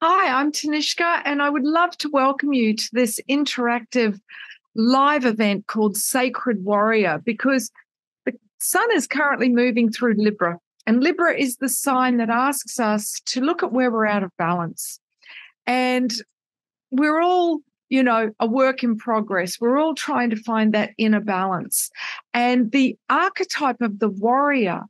Hi, I'm Tanishka, and I would love to welcome you to this interactive live event called Sacred Warrior because the sun is currently moving through Libra, and Libra is the sign that asks us to look at where we're out of balance. And we're all, a work in progress. We're all trying to find that inner balance. And the archetype of the warrior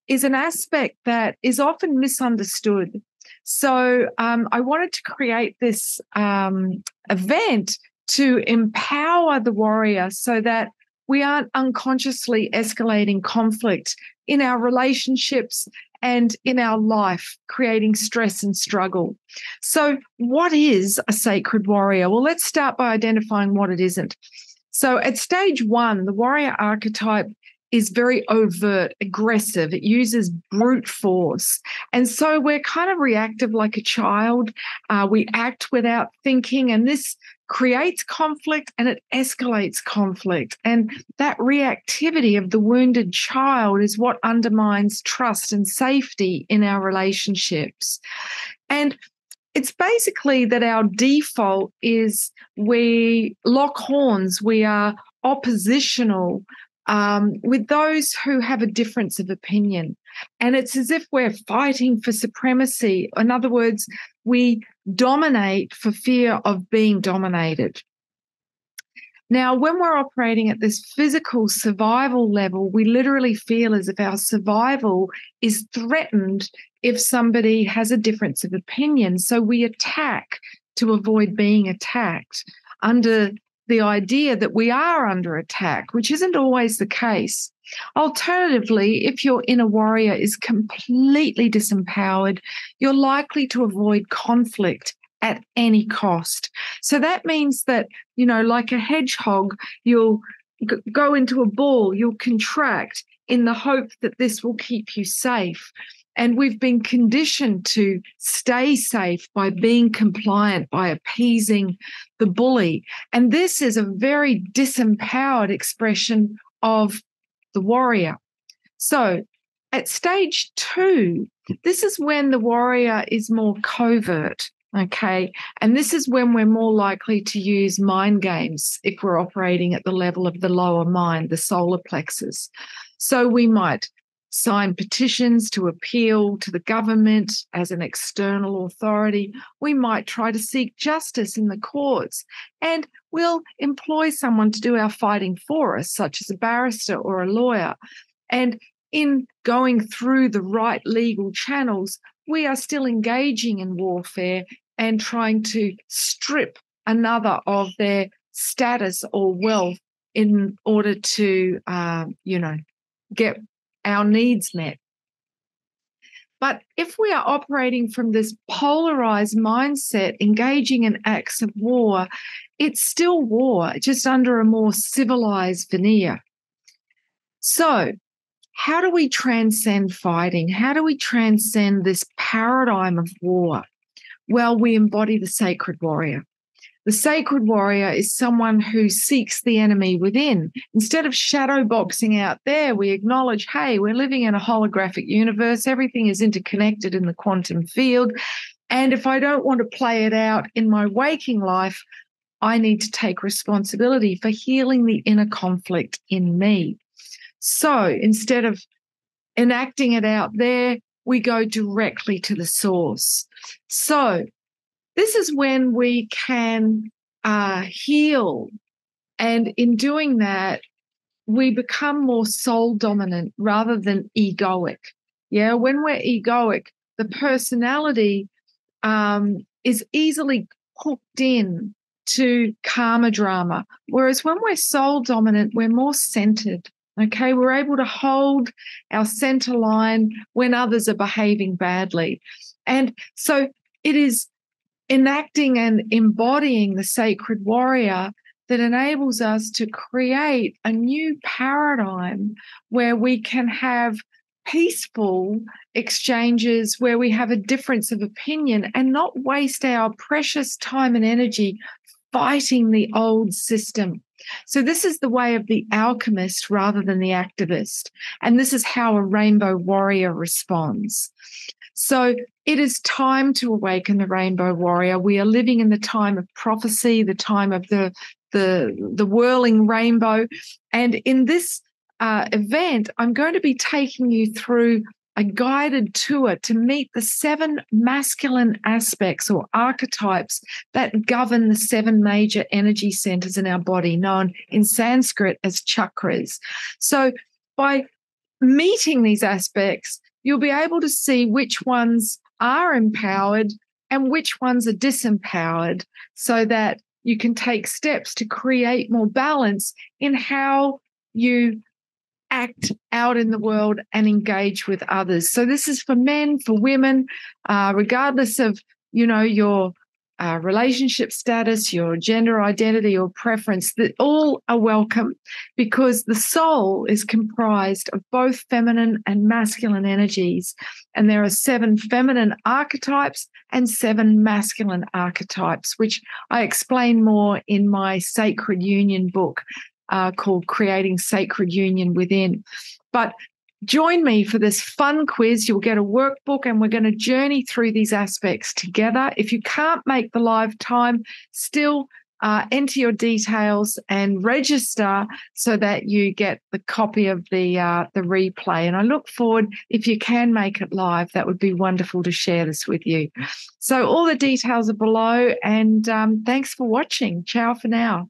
is an aspect that is often misunderstood. So I wanted to create this event to empower the warrior so that we aren't unconsciously escalating conflict in our relationships and in our life, creating stress and struggle. So what is a sacred warrior? Well, let's start by identifying what it isn't. So at stage one, the warrior archetype is very overt, aggressive. It uses brute force. And so we're kind of reactive like a child. We act without thinking, and this creates conflict and it escalates conflict. And that reactivity of the wounded child is what undermines trust and safety in our relationships. And it's basically that our default is we lock horns, we are oppositional with those who have a difference of opinion. And it's as if we're fighting for supremacy. In other words, we dominate for fear of being dominated. Now, when we're operating at this physical survival level, we literally feel as if our survival is threatened if somebody has a difference of opinion. So we attack to avoid being attacked under the idea that we are under attack, which isn't always the case. Alternatively, if your inner warrior is completely disempowered, you're likely to avoid conflict at any cost. So that means that, like a hedgehog, you'll go into a ball, you'll contract in the hope that this will keep you safe. And we've been conditioned to stay safe by being compliant, by appeasing the bully. And this is a very disempowered expression of the warrior. So at stage two, this is when the warrior is more covert. Okay. And this is when we're more likely to use mind games if we're operating at the level of the lower mind, the solar plexus. So we might sign petitions to appeal to the government as an external authority. We might try to seek justice in the courts, and we'll employ someone to do our fighting for us, such as a barrister or a lawyer. And in going through the right legal channels, we are still engaging in warfare and trying to strip another of their status or wealth in order to, get our needs met. But if we are operating from this polarized mindset, engaging in acts of war, it's still war, just under a more civilized veneer. So, how do we transcend fighting? How do we transcend this paradigm of war? Well, we embody the sacred warrior. The sacred warrior is someone who seeks the enemy within. Instead of shadow boxing out there, we acknowledge, hey, we're living in a holographic universe. Everything is interconnected in the quantum field. And if I don't want to play it out in my waking life, I need to take responsibility for healing the inner conflict in me. So instead of enacting it out there, we go directly to the source. So this is when we can heal. And in doing that, we become more soul dominant rather than egoic. Yeah, when we're egoic, the personality is easily hooked in to karma drama. Whereas when we're soul dominant, we're more centered. Okay, we're able to hold our center line when others are behaving badly. And so it is enacting and embodying the sacred warrior that enables us to create a new paradigm where we can have peaceful exchanges, where we have a difference of opinion and not waste our precious time and energy fighting the old system. So this is the way of the alchemist rather than the activist. And this is how a rainbow warrior responds. So it is time to awaken the rainbow warrior. We are living in the time of prophecy, the time of the whirling rainbow. And in this event, I'm going to be taking you through a guided tour to meet the 7 masculine aspects or archetypes that govern the 7 major energy centers in our body, known in Sanskrit as chakras. So by meeting these aspects, you'll be able to see which ones are empowered and which ones are disempowered, so that you can take steps to create more balance in how you act out in the world and engage with others. So this is for men, for women, regardless of, your relationship status, your gender identity or preference, that all are welcome, because the soul is comprised of both feminine and masculine energies. And there are 7 feminine archetypes and 7 masculine archetypes, which I explain more in my Sacred Union book, called Creating Sacred Union Within. But join me for this fun quiz. You'll get a workbook and we're going to journey through these aspects together. If you can't make the live time, still enter your details and register so that you get the copy of the replay. And I look forward, if you can make it live, that would be wonderful to share this with you. So all the details are below, and thanks for watching. Ciao for now.